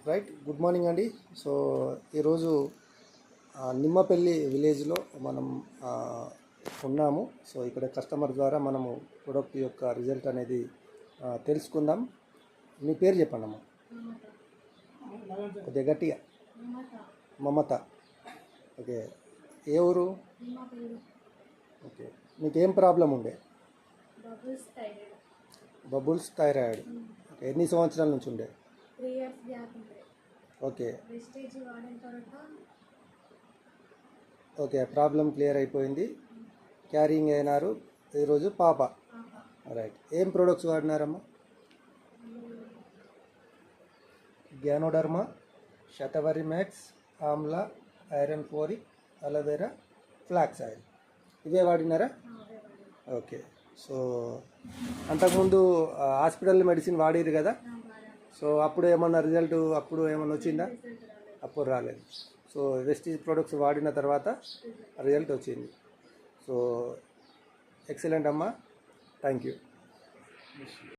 Right. Good morning అండి. So ఈరోజు నిమ్మపల్లి విలేజ్లో మనం ఆ, ఉన్నాము. సో ఇక్కడ కస్టమర్ ద్వారా మనము ప్రొడక్ట్ యొక్క రిజల్ట్ అనేది తెలుసుకుందాం. మీ పేరు చెప్పండి అమ్మా, కొద్దిగా గట్టిగా. మమత. ఓకే, ఏ ఊరు? ఓకే, మీకు ఏం ప్రాబ్లం ఉండే? Bubbles thyroid. ఓకే, ఎన్ని సంవత్సరాల నుంచి ఉండే? 3 years గ్యాప్ ఉండే. ఓకే వెస్టేజ్ వాడిన తర్వాత ఓకే, ప్రాబ్లం క్లియర్ అయిపోయింది. క్యారింగ్ అయినారు. ఈరోజు పాప. రైట్. ఏం ప్రొడక్ట్స్ వాడినారమ్మా? Ganoderma, shatavari max, amla, iron folic, aloe vera, flax oil, ఇవే వాడినారా? ఓకే. సో అంతకుముందు హాస్పిటల్ మెడిసిన్ వాడిరు కదా? సో అప్పుడు ఏమన్నా రిజల్ట్ అప్పుడు ఏమన్నా వచ్చిందా? అప్పుడు రాలేదు. సో వెస్టీజ్ ప్రొడక్ట్స్ వాడిన తర్వాత రిజల్ట్ వచ్చింది. సో ఎక్సలెంట్ అమ్మా, థ్యాంక్ యూ.